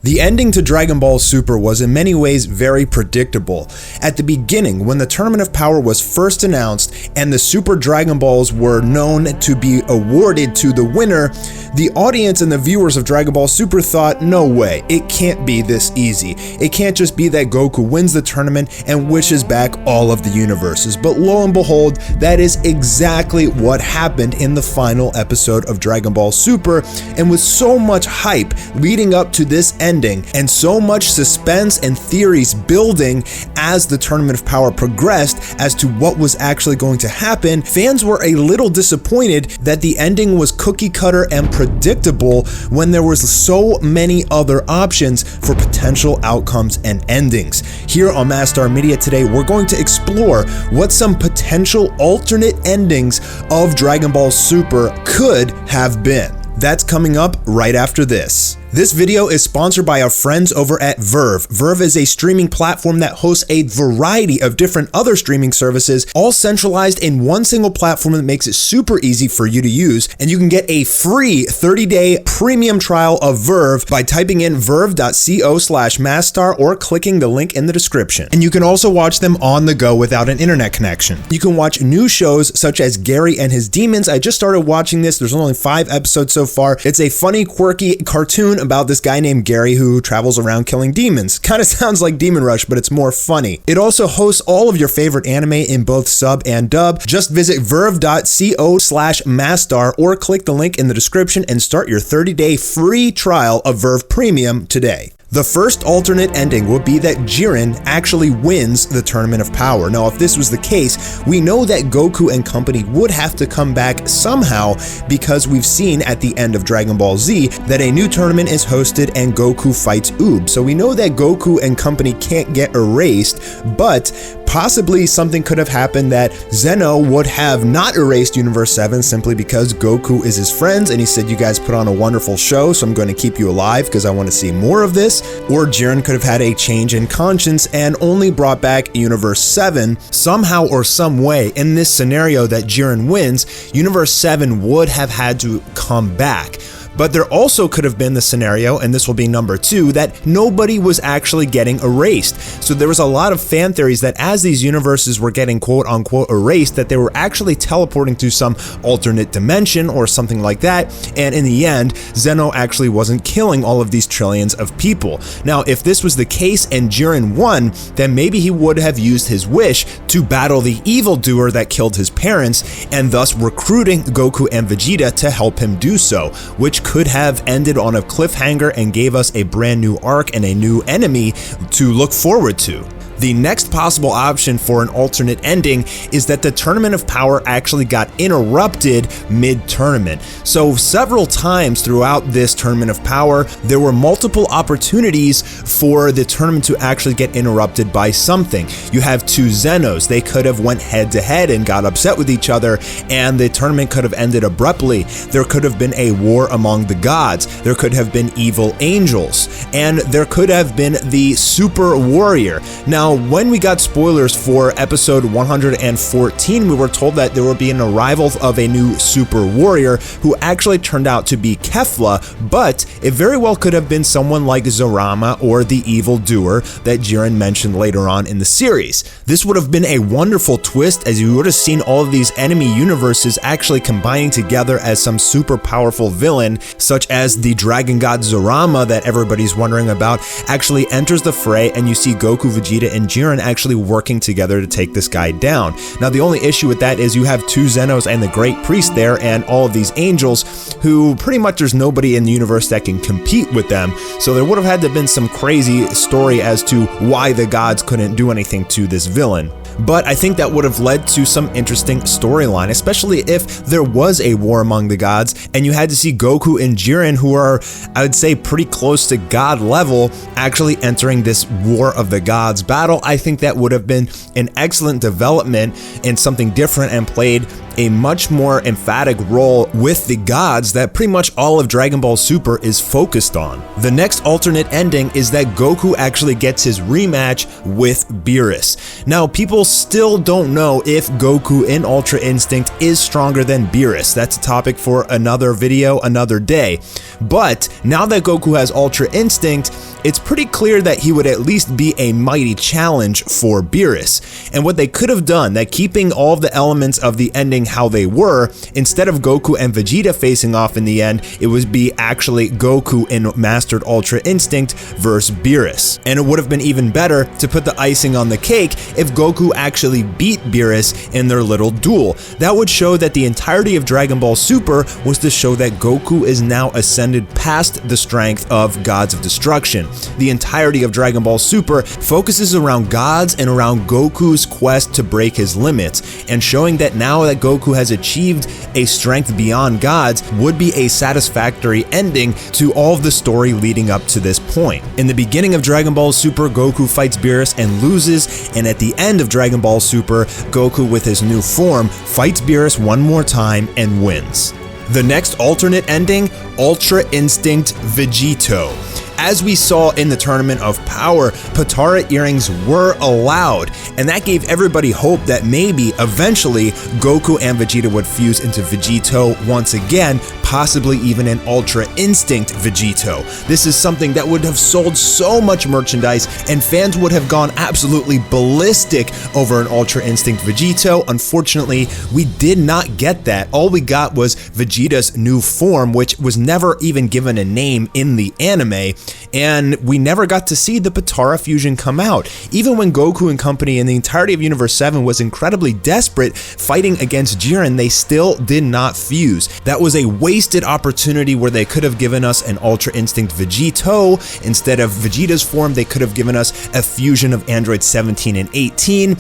The ending to Dragon Ball Super was in many ways very predictable. At the beginning, when the Tournament of Power was first announced and the Super Dragon Balls were known to be awarded to the winner, the audience and the viewers of Dragon Ball Super thought, no way, it can't be this easy. It can't just be that Goku wins the tournament and wishes back all of the universes. But lo and behold, that is exactly what happened in the final episode of Dragon Ball Super, and with so much hype leading up to this ending and so much suspense and theories building as the Tournament of Power progressed as to what was actually going to happen, fans were a little disappointed that the ending was cookie cutter and predictable when there was so many other options for potential outcomes and endings. Here on Mastar Media today, we're going to explore what some potential alternate endings of Dragon Ball Super could have been. That's coming up right after this. This video is sponsored by our friends over at Verve. Verve is a streaming platform that hosts a variety of different other streaming services, all centralized in one single platform that makes it super easy for you to use. And you can get a free 30-day premium trial of Verve by typing in verve.co/Mastar or clicking the link in the description. And you can also watch them on the go without an internet connection. You can watch new shows such as Gary and His Demons. I just started watching this. There's only 5 episodes so far. It's a funny, quirky cartoon about this guy named Gary who travels around killing demons. Kind of sounds like Demon Rush, but it's more funny. It also hosts all of your favorite anime in both sub and dub. Just visit verve.co/Mastar or click the link in the description and start your 30-day free trial of Verve Premium today. The first alternate ending would be that Jiren actually wins the Tournament of Power. Now, if this was the case, we know that Goku and company would have to come back somehow because we've seen at the end of Dragon Ball Z that a new tournament is hosted and Goku fights Oob. So we know that Goku and company can't get erased, but possibly something could have happened that Zeno would have not erased Universe 7 simply because Goku is his friends and he said, you guys put on a wonderful show, so I'm going to keep you alive because I want to see more of this. Or Jiren could have had a change in conscience and only brought back Universe 7. Somehow or some way, in this scenario that Jiren wins, Universe 7 would have had to come back. But there also could have been the scenario, and this will be number 2, that nobody was actually getting erased. So there was a lot of fan theories that as these universes were getting quote-unquote erased, that they were actually teleporting to some alternate dimension or something like that, and in the end, Zeno actually wasn't killing all of these trillions of people. Now, if this was the case and Jiren won, then maybe he would have used his wish to battle the evildoer that killed his parents, and thus recruiting Goku and Vegeta to help him do so, which could have ended on a cliffhanger and gave us a brand new arc and a new enemy to look forward to. The next possible option for an alternate ending is that the Tournament of Power actually got interrupted mid-tournament. So several times throughout this Tournament of Power, there were multiple opportunities for the tournament to actually get interrupted by something. You have 2 Zenos. They could have went head to head and got upset with each other, and the tournament could have ended abruptly. There could have been a war among the gods. There could have been evil angels, and there could have been the Super Warrior. Now, when we got spoilers for episode 114, we were told that there would be an arrival of a new Super Warrior who actually turned out to be Kefla, but it very well could have been someone like Zorama or the Evil Doer that Jiren mentioned later on in the series. This would have been a wonderful twist, as you would have seen all of these enemy universes actually combining together as some super powerful villain, such as the Dragon God Zorama that everybody's wondering about actually enters the fray, and you see Goku, Vegeta, and Jiren actually working together to take this guy down. Now, the only issue with that is you have 2 Zenos and the Great Priest there and all of these angels who pretty much there's nobody in the universe that can compete with them. So there would have had to have been some crazy story as to why the gods couldn't do anything to this villain. But I think that would have led to some interesting storyline, especially if there was a war among the gods and you had to see Goku and Jiren, who are, I would say, pretty close to god level, actually entering this War of the Gods battle. I think that would have been an excellent development and something different and played a much more emphatic role with the gods that pretty much all of Dragon Ball Super is focused on. The next alternate ending is that Goku actually gets his rematch with Beerus. Now, people still don't know if Goku in Ultra Instinct is stronger than Beerus. That's a topic for another video, another day. But now that Goku has Ultra Instinct, it's pretty clear that he would at least be a mighty challenge for Beerus. And what they could have done, that keeping all of the elements of the ending how they were, instead of Goku and Vegeta facing off in the end, it would be actually Goku in Mastered Ultra Instinct versus Beerus. And it would have been even better to put the icing on the cake if Goku actually beat Beerus in their little duel. That would show that the entirety of Dragon Ball Super was to show that Goku is now ascended past the strength of Gods of Destruction. The entirety of Dragon Ball Super focuses around gods and around Goku's quest to break his limits, and showing that now that Goku has achieved a strength beyond gods would be a satisfactory ending to all of the story leading up to this point. In the beginning of Dragon Ball Super, Goku fights Beerus and loses, and at the end of Dragon Ball Super, Goku with his new form fights Beerus one more time and wins. The next alternate ending, Ultra Instinct Vegito. As we saw in the Tournament of Power, Potara earrings were allowed, and that gave everybody hope that maybe eventually Goku and Vegeta would fuse into Vegito once again, possibly even an Ultra Instinct Vegito. This is something that would have sold so much merchandise, and fans would have gone absolutely ballistic over an Ultra Instinct Vegito. Unfortunately, we did not get that. All we got was Vegeta's new form, which was never even given a name in the anime, and we never got to see the Potara fusion come out. Even when Goku and company in the entirety of Universe 7 was incredibly desperate fighting against Jiren, they still did not fuse. That was a wasted opportunity where they could have given us an Ultra Instinct Vegito. Instead of Vegeta's form, they could have given us a fusion of Android 17 and 18.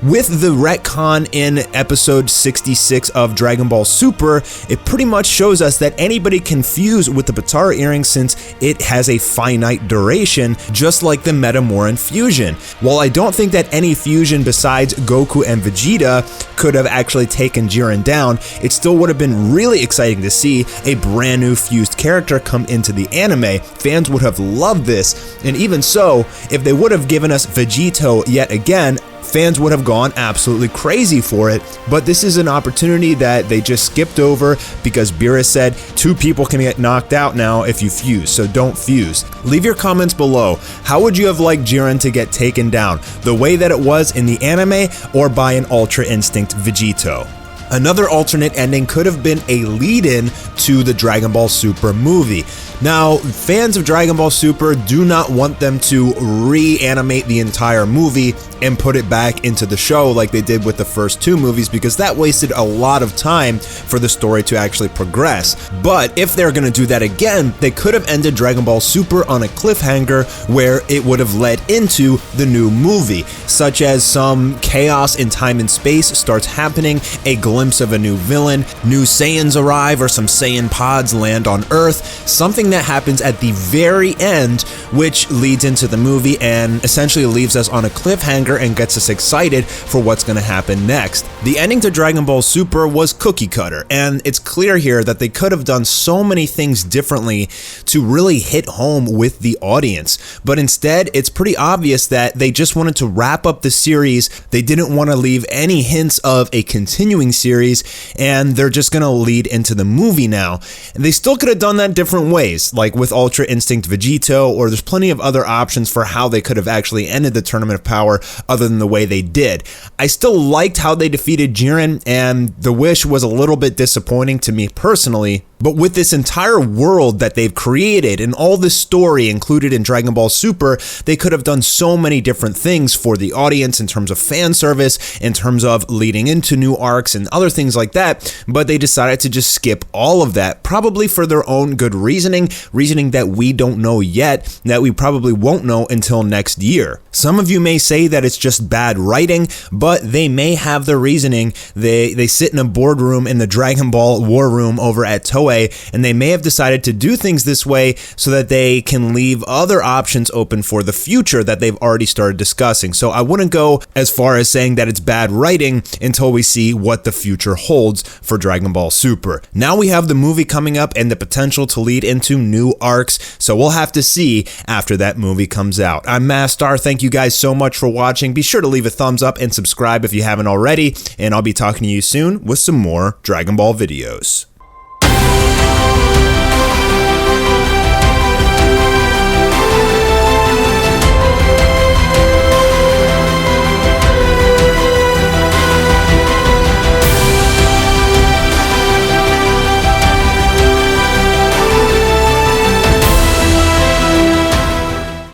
With the retcon in episode 66 of Dragon Ball Super, it pretty much shows us that anybody can fuse with the Potara earring since it has a finite duration, just like the Metamoran fusion. While I don't think that any fusion besides Goku and Vegeta could have actually taken Jiren down, it still would have been really exciting to see a brand new fused character come into the anime. Fans would have loved this, and even so, if they would have given us Vegito yet again, fans would have gone absolutely crazy for it, but this is an opportunity that they just skipped over because Beerus said 2 people can get knocked out now if you fuse, so don't fuse. Leave your comments below. How would you have liked Jiren to get taken down? The way that it was in the anime, or by an Ultra Instinct Vegito? Another alternate ending could have been a lead-in to the Dragon Ball Super movie. Now, fans of Dragon Ball Super do not want them to reanimate the entire movie and put it back into the show like they did with the first 2 movies, because that wasted a lot of time for the story to actually progress. But if they're going to do that again, they could have ended Dragon Ball Super on a cliffhanger where it would have led into the new movie, such as some chaos in time and space starts happening, a glimpse of a new villain, new Saiyans arrive, or some Saiyan pods land on Earth, something that happens at the very end, which leads into the movie and essentially leaves us on a cliffhanger and gets us excited for what's going to happen next. The ending to Dragon Ball Super was cookie cutter, and it's clear here that they could have done so many things differently to really hit home with the audience, but instead it's pretty obvious that they just wanted to wrap up the series. They didn't want to leave any hints of a continuing series, and they're just going to lead into the movie now. And they still could have done that different ways, like with Ultra Instinct Vegito, or there's plenty of other options for how they could have actually ended the Tournament of Power other than the way they did. I still liked how they defeated Jiren, and the wish was a little bit disappointing to me personally. But with this entire world that they've created and all this story included in Dragon Ball Super, they could have done so many different things for the audience in terms of fan service, in terms of leading into new arcs and other things like that, but they decided to just skip all of that, probably for their own good reasoning that we don't know yet, that we probably won't know until next year. Some of you may say that it's just bad writing, but they may have their reasoning. They sit in a boardroom in the Dragon Ball War Room over at Toei way, and they may have decided to do things this way so that they can leave other options open for the future that they've already started discussing. So I wouldn't go as far as saying that it's bad writing until we see what the future holds for Dragon Ball Super. Now we have the movie coming up and the potential to lead into new arcs, so we'll have to see after that movie comes out. I'm Mastar. Thank you guys so much for watching. Be sure to leave a thumbs up and subscribe if you haven't already, and I'll be talking to you soon with some more Dragon Ball videos.